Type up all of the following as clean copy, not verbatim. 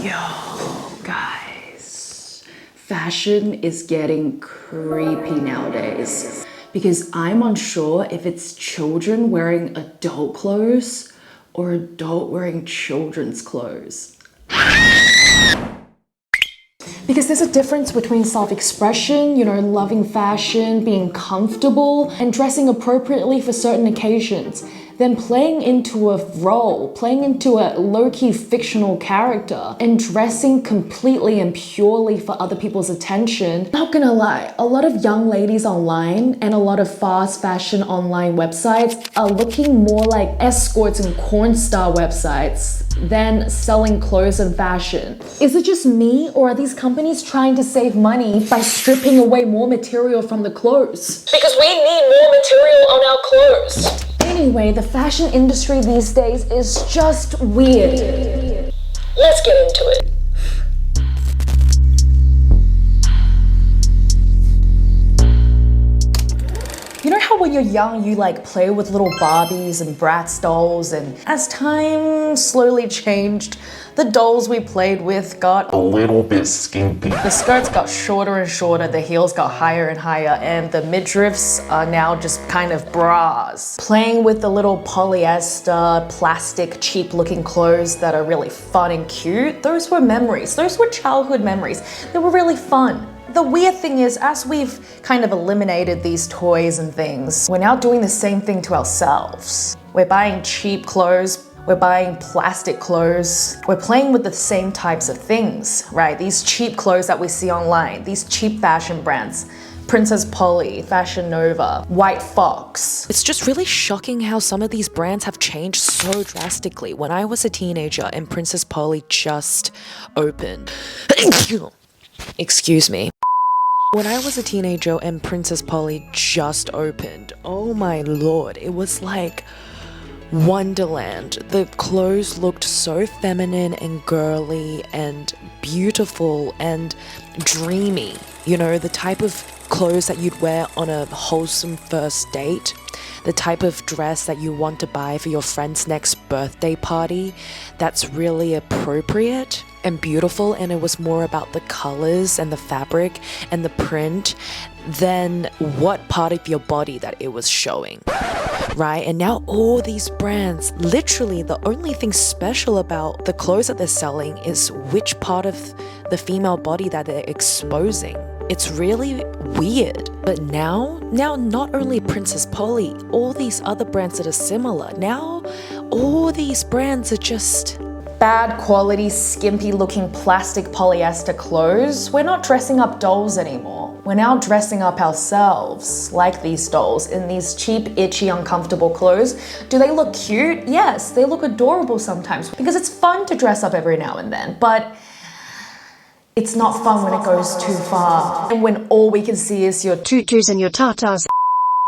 Yo, guys, fashion is getting creepy nowadays because I'm unsure if it's children wearing adult clothes or adult wearing children's clothes. Because there's a difference between self-expression, loving fashion, being comfortable, and dressing appropriately for certain occasions, then playing into a role, playing into a low-key fictional character, and dressing completely and purely for other people's attention. Not gonna lie, a lot of young ladies online and a lot of fast fashion online websites are looking more like escorts and corn star websites than selling clothes and fashion. Is it just me, or are these companies trying to save money by stripping away more material from the clothes? Because we need more material on our clothes. Anyway, the fashion industry these days is just weird. Let's get into it. You know how when you're young, you play with little Barbies and Bratz dolls, and as time slowly changed, the dolls we played with got a little bit skimpy. The skirts got shorter and shorter, the heels got higher and higher, and the midriffs are now just kind of bras. Playing with the little polyester, plastic, cheap looking clothes that are really fun and cute, those were memories. Those were childhood memories. They were really fun. The weird thing is, as we've kind of eliminated these toys and things, we're now doing the same thing to ourselves. We're buying cheap clothes, we're buying plastic clothes, we're playing with the same types of things, right? These cheap clothes that we see online, these cheap fashion brands, Princess Polly, Fashion Nova, White Fox. It's just really shocking how some of these brands have changed so drastically. When I was a teenager and Princess Polly just opened, excuse me. When I was a teenager and Princess Polly just opened, oh my lord, it was like Wonderland. The clothes looked so feminine and girly and beautiful and dreamy. You know, the type of clothes that you'd wear on a wholesome first date. The type of dress that you want to buy for your friend's next birthday party that's really appropriate and beautiful, and it was more about the colors and the fabric and the print than what part of your body that it was showing, right? And now all these brands, literally the only thing special about the clothes that they're selling is which part of the female body that they're exposing. It's really weird. But now not only Princess Polly, all these other brands that are similar, now all these brands are just bad quality, skimpy looking plastic polyester clothes. We're not dressing up dolls anymore. We're now dressing up ourselves like these dolls in these cheap, itchy, uncomfortable clothes. Do they look cute? Yes, they look adorable sometimes because it's fun to dress up every now and then, but it's not fun when it goes too far. And when all we can see is your tutus and your tatas.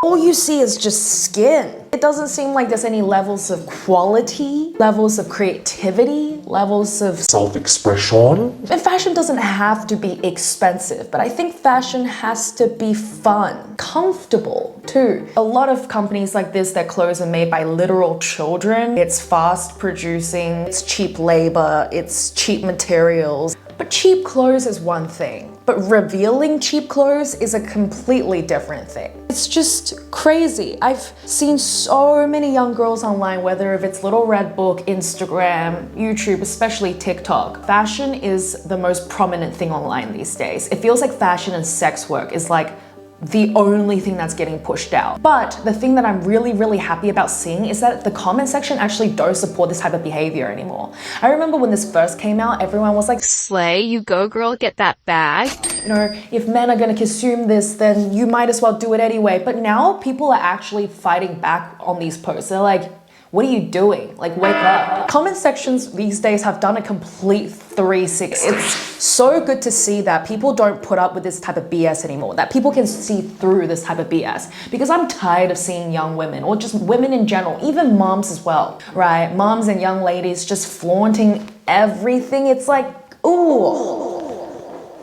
All you see is just skin. It doesn't seem like there's any levels of quality, levels of creativity, levels of self-expression. And fashion doesn't have to be expensive, but I think fashion has to be fun, comfortable too. A lot of companies like this, their clothes are made by literal children. It's fast producing, it's cheap labor, it's cheap materials. But cheap clothes is one thing, but revealing cheap clothes is a completely different thing. It's just crazy. I've seen so many young girls online, whether if it's Little Red Book, Instagram, YouTube, especially TikTok. Fashion is the most prominent thing online these days. It feels like fashion and sex work is like the only thing that's getting pushed out. But the thing that I'm really happy about seeing is that the comment section actually don't support this type of behavior anymore. I remember when this first came out, everyone was like, "Slay, you go girl, get that bag." You know, if men are gonna consume this, then you might as well do it anyway. But now people are actually fighting back on these posts. They're like, what are you doing? Like, wake up. Comment sections these days have done a complete 360. It's so good to see that people don't put up with this type of BS anymore, that people can see through this type of BS. Because I'm tired of seeing young women, or just women in general, even moms as well, right? Moms and young ladies just flaunting everything. It's like, ooh,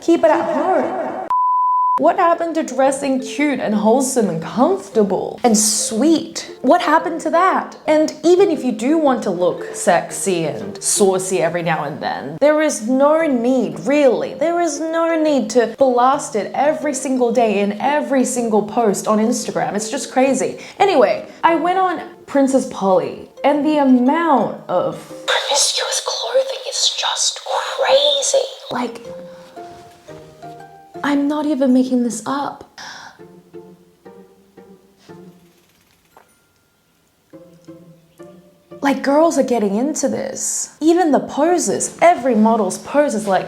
keep it at home. What happened to dressing cute and wholesome and comfortable and sweet? What happened to that? And even if you do want to look sexy and saucy every now and then, there is no need, really, there is no need to blast it every single day in every single post on Instagram. It's just crazy. Anyway, I went on Princess Polly and the amount of promiscuous clothing is just crazy. Like, I'm not even making this up. Like, girls are getting into this. Even the poses, every model's pose is like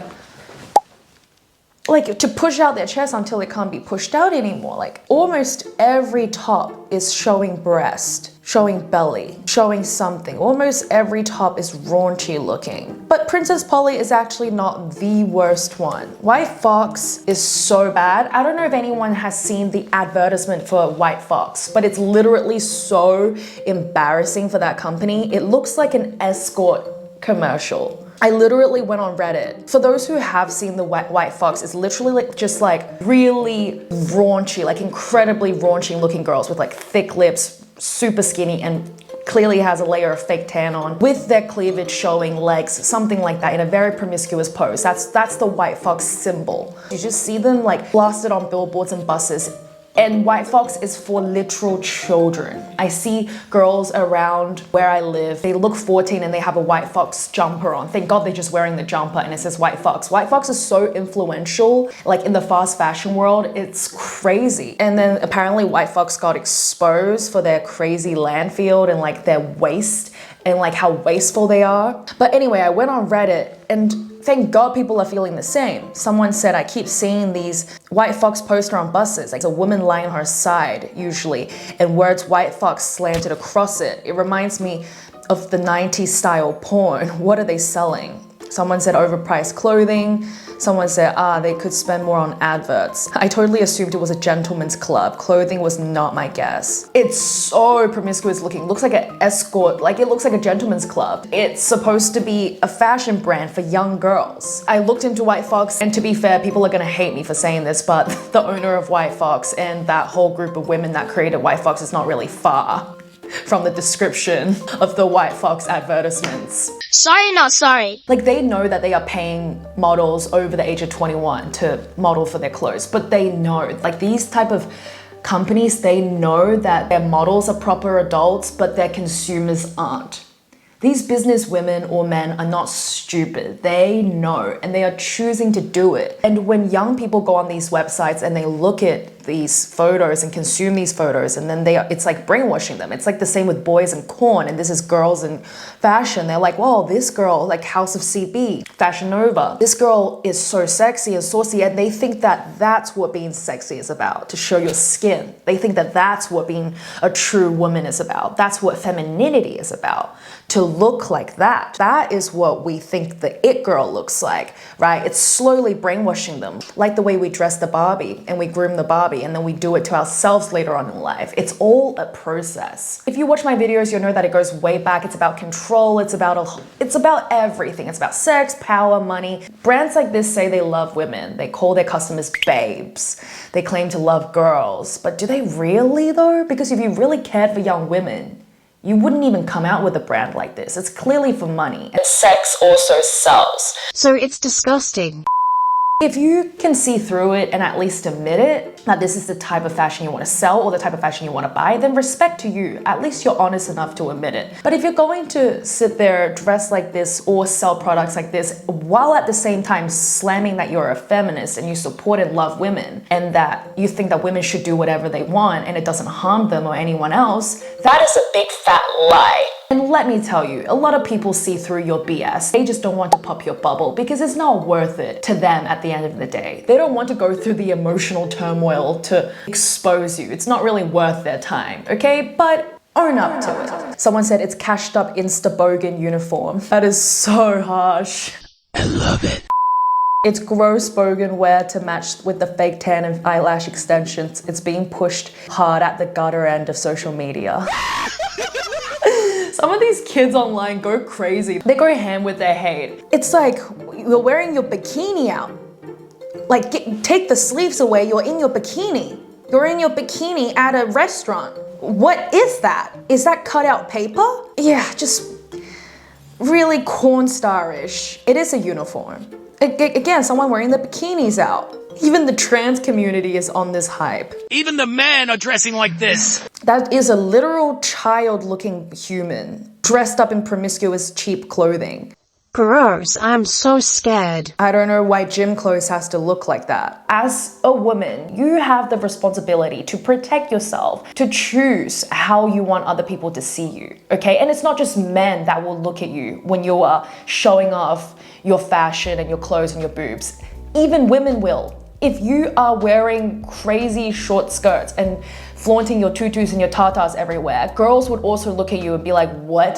to push out their chest until it can't be pushed out anymore. Like, almost every top is showing breast, showing belly, showing something. Almost every top is raunchy looking. But Princess Polly is actually not the worst one. White Fox is so bad. I don't know if anyone has seen the advertisement for White Fox, but it's literally so embarrassing for that company. It looks like an escort commercial. I literally went on Reddit. For those who have seen the White Fox, it's literally just really raunchy, like incredibly raunchy looking girls with like thick lips, super skinny, and clearly has a layer of fake tan on, with their cleavage showing, legs, something like that, in a very promiscuous pose. That's the White Fox symbol. You just see them like blasted on billboards and buses. And White Fox is for literal children. I see girls around where I live, they look 14 and they have a White Fox jumper on. Thank God they're just wearing the jumper and it says White Fox. White Fox is so influential, like in the fast fashion world, it's crazy. And then apparently White Fox got exposed for their crazy landfill and like their waste and like how wasteful they are. But anyway, I went on Reddit and thank God people are feeling the same. Someone said, I keep seeing these White Fox poster on buses. Like, it's a woman lying on her side, usually, and words White Fox slanted across it. It reminds me of the 90s style porn. What are they selling? Someone said overpriced clothing. Someone said, they could spend more on adverts. I totally assumed it was a gentleman's club. Clothing was not my guess. It's so promiscuous looking. Looks like an escort, like it looks like a gentleman's club. It's supposed to be a fashion brand for young girls. I looked into White Fox, and to be fair, people are gonna hate me for saying this, but the owner of White Fox and that whole group of women that created White Fox is not really far from the description of the White Fox advertisements. Sorry, not sorry. Like, they know that they are paying models over the age of 21 to model for their clothes, but they know, like, these type of companies, they know that their models are proper adults, but their consumers aren't. These business women or men are not stupid. They know, and they are choosing to do it. And when young people go on these websites and they look at these photos and consume these photos, and then it's like brainwashing them. It's like the same with boys and corn, and this is girls in fashion. They're like, whoa, this girl, like House of CB, Fashion Nova, this girl is so sexy and saucy, and they think that that's what being sexy is about, to show your skin. They think that that's what being a true woman is about. That's what femininity is about, to look like that. That is what we think the it girl looks like, right? It's slowly brainwashing them, like the way we dress the Barbie and we groom the Barbie, and then we do it to ourselves later on in life. It's all a process. If you watch my videos, you'll know that it goes way back. It's about control. It's about everything. It's about sex, power, money. Brands like this say they love women. They call their customers babes. They claim to love girls, but do they really though? Because if you really cared for young women, you wouldn't even come out with a brand like this. It's clearly for money. And sex also sells. So it's disgusting. If you can see through it and at least admit it, that this is the type of fashion you want to sell or the type of fashion you want to buy, then respect to you. At least you're honest enough to admit it. But if you're going to sit there, dress like this, or sell products like this, while at the same time slamming that you're a feminist and you support and love women, and that you think that women should do whatever they want and it doesn't harm them or anyone else, that is a big fat lie. And let me tell you, a lot of people see through your BS. They just don't want to pop your bubble because it's not worth it to them at the end of the day. They don't want to go through the emotional turmoil to expose you. It's not really worth their time, okay? But own up to it. Someone said it's cashed up Insta-bogan uniform. That is so harsh. I love it. It's gross bogan wear to match with the fake tan and eyelash extensions. It's being pushed hard at the gutter end of social media. Some of these kids online go crazy. They go ham with their hate. It's like, you're wearing your bikini out. Like, take the sleeves away, you're in your bikini. You're in your bikini at a restaurant. What is that? Is that cut out paper? Yeah, just really corn star-ish. It is a uniform. Again, someone wearing the bikinis out. Even the trans community is on this hype. Even the men are dressing like this. That is a literal child-looking human dressed up in promiscuous, cheap clothing. Gross, I'm so scared. I don't know why gym clothes has to look like that. As a woman, you have the responsibility to protect yourself, to choose how you want other people to see you, okay? And it's not just men that will look at you when you are showing off your fashion and your clothes and your boobs. Even women will. If you are wearing crazy short skirts and flaunting your tutus and your tatas everywhere, girls would also look at you and be like, what?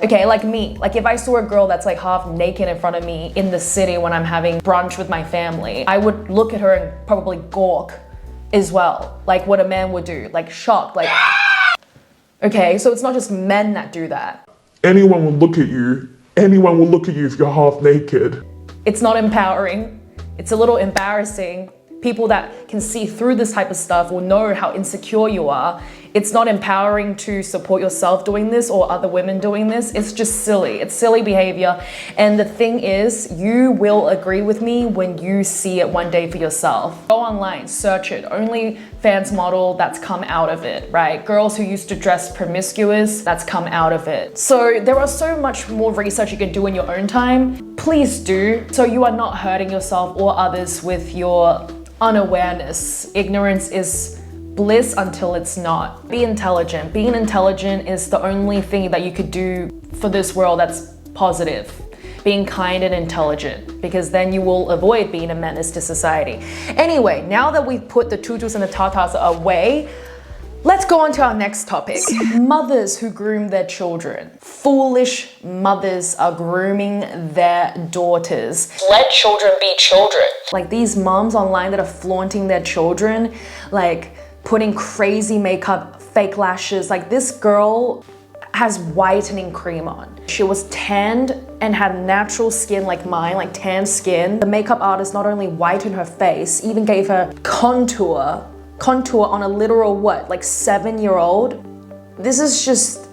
Okay, like me. Like if I saw a girl that's like half naked in front of me in the city when I'm having brunch with my family, I would look at her and probably gawk as well. Like what a man would do, like shocked, like, okay, so it's not just men that do that. Anyone will look at you. Anyone will look at you if you're half naked. It's not empowering. It's a little embarrassing. People that can see through this type of stuff will know how insecure you are. It's not empowering to support yourself doing this or other women doing this. It's just silly. It's silly behavior. And the thing is, you will agree with me when you see it one day for yourself. Go online, search it. OnlyFans model, that's come out of it, right? Girls who used to dress promiscuous, that's come out of it. So there are so much more research you can do in your own time. Please do, so you are not hurting yourself or others with your unawareness. Ignorance is bliss until it's not. Be intelligent. Being intelligent is the only thing that you could do for this world that's positive. Being kind and intelligent, because then you will avoid being a menace to society. Anyway, now that we've put the tutus and the tatas away, let's go on to our next topic. Mothers who groom their children. Foolish mothers are grooming their daughters. Let children be children. Like these moms online that are flaunting their children, like putting crazy makeup, fake lashes. Like this girl has whitening cream on. She was tanned and had natural skin like mine, like tan skin. The makeup artist not only whitened her face, even gave her contour on a literal what, like 7-year-old. This is just,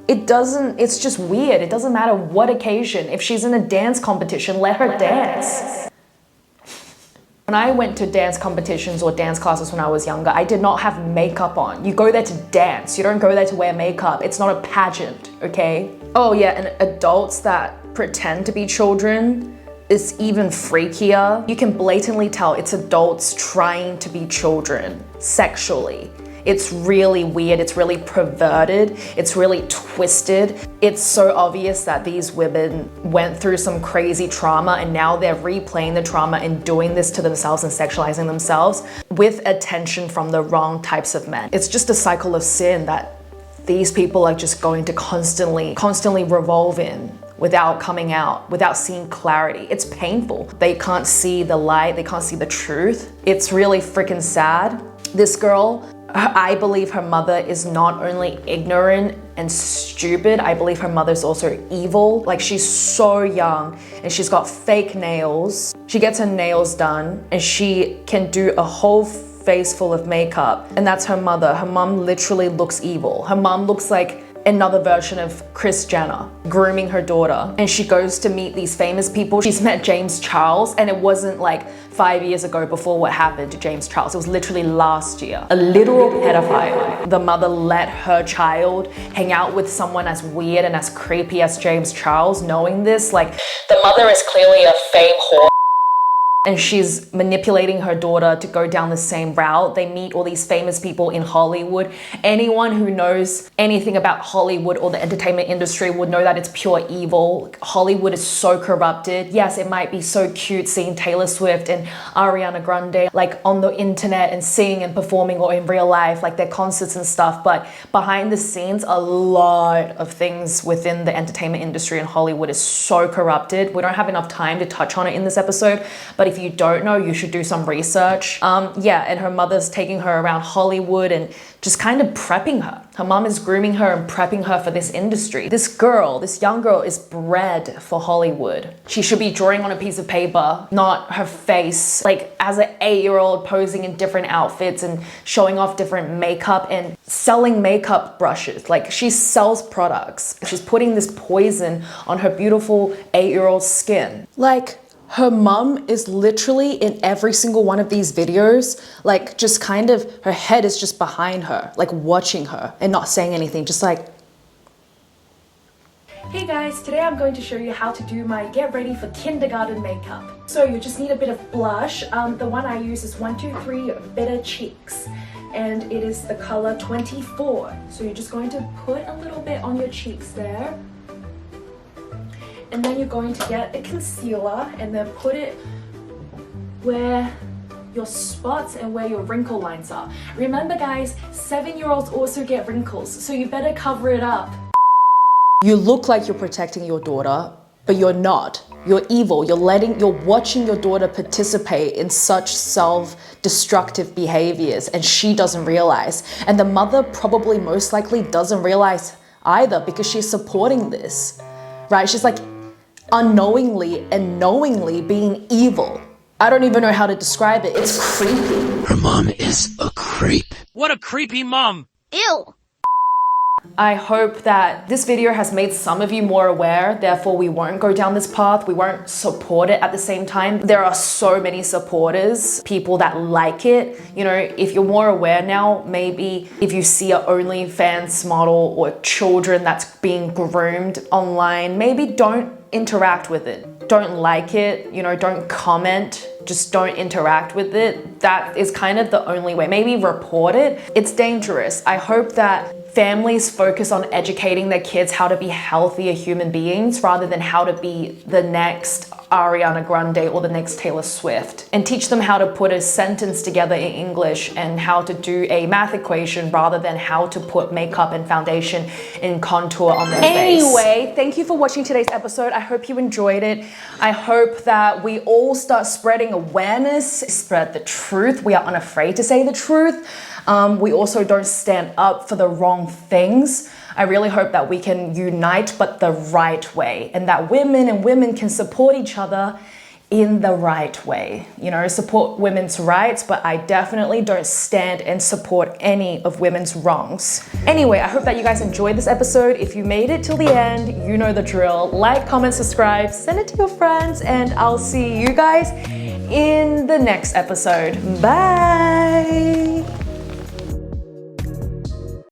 it's just weird. It doesn't matter what occasion. If she's in a dance competition, let her dance. When I went to dance competitions or dance classes when I was younger, I did not have makeup on. You go there to dance. You don't go there to wear makeup. It's not a pageant, okay? Oh yeah, and adults that pretend to be children is even freakier. You can blatantly tell it's adults trying to be children sexually. It's really weird, it's really perverted, it's really twisted. It's so obvious that these women went through some crazy trauma and now they're replaying the trauma and doing this to themselves and sexualizing themselves with attention from the wrong types of men. It's just a cycle of sin that these people are just going to constantly revolve in without coming out, without seeing clarity. It's painful. They can't see the light, they can't see the truth. It's really freaking sad. This girl, I believe her mother is not only ignorant and stupid, I believe her mother's also evil. Like she's so young and she's got fake nails. She gets her nails done and she can do a whole face full of makeup, and that's her mother. Her mom literally looks evil. Her mom looks like another version of Kris Jenner grooming her daughter, and she goes to meet these famous people. She's met James Charles, and it wasn't like 5 years ago before what happened to James Charles. It was literally last year. A literal pedophile. The mother let her child hang out with someone as weird and as creepy as James Charles. Knowing this, like, the mother is clearly a fame whore. And she's manipulating her daughter to go down the same route. They meet all these famous people in Hollywood. Anyone who knows anything about Hollywood or the entertainment industry would know that it's pure evil. Hollywood is so corrupted. Yes, it might be so cute seeing Taylor Swift and Ariana Grande like on the internet and singing and performing, or in real life, like their concerts and stuff. But behind the scenes, a lot of things within the entertainment industry in Hollywood is so corrupted. We don't have enough time to touch on it in this episode, but if you don't know, you should do some research. Yeah, and her mother's taking her around Hollywood and just kind of prepping her. Her mom is grooming her and prepping her for this industry. This girl, this young girl, is bred for Hollywood. She should be drawing on a piece of paper, not her face, like as an 8-year-old posing in different outfits and showing off different makeup and selling makeup brushes. Like, she sells products. She's putting this poison on her beautiful 8-year-old skin. Like, her mom is literally in every single one of these videos, like just kind of, her head is just behind her, like watching her and not saying anything, just like. Hey guys, today I'm going to show you how to do my get ready for kindergarten makeup. So you just need a bit of blush. The one I use is 123 Bitter Cheeks, and it is the color 24. So you're just going to put a little bit on your cheeks there. And then you're going to get a concealer and then put it where your spots and where your wrinkle lines are. Remember guys, 7-year-olds also get wrinkles, so you better cover it up. You look like you're protecting your daughter, but you're not. You're evil. You're watching your daughter participate in such self-destructive behaviors, and she doesn't realize. And the mother probably most likely doesn't realize either, because she's supporting this, right? She's like unknowingly and knowingly being evil. I don't even know how to describe it. It's creepy. Her mom is a creep. What a creepy mom. Ew. I hope that this video has made some of you more aware, therefore we won't go down this path, we won't support it at the same time. There are so many supporters, people that like it. You know, if you're more aware now, maybe if you see an OnlyFans model or children that's being groomed online, maybe don't interact with it. Don't like it, you know, don't comment, just don't interact with it. That is kind of the only way. Maybe report it. It's dangerous. I hope that families focus on educating their kids how to be healthier human beings rather than how to be the next Ariana Grande or the next Taylor Swift, and teach them how to put a sentence together in English and how to do a math equation rather than how to put makeup and foundation and contour on their face. Anyway, thank you for watching today's episode. I hope you enjoyed it. I hope that we all start spreading awareness, spread the truth. We are unafraid to say the truth. We also don't stand up for the wrong things. I really hope that we can unite, but the right way, and that women can support each other in the right way. You know, support women's rights, but I definitely don't stand and support any of women's wrongs. Anyway, I hope that you guys enjoyed this episode. If you made it till the end, you know the drill. Like, comment, subscribe, send it to your friends, and I'll see you guys in the next episode. Bye!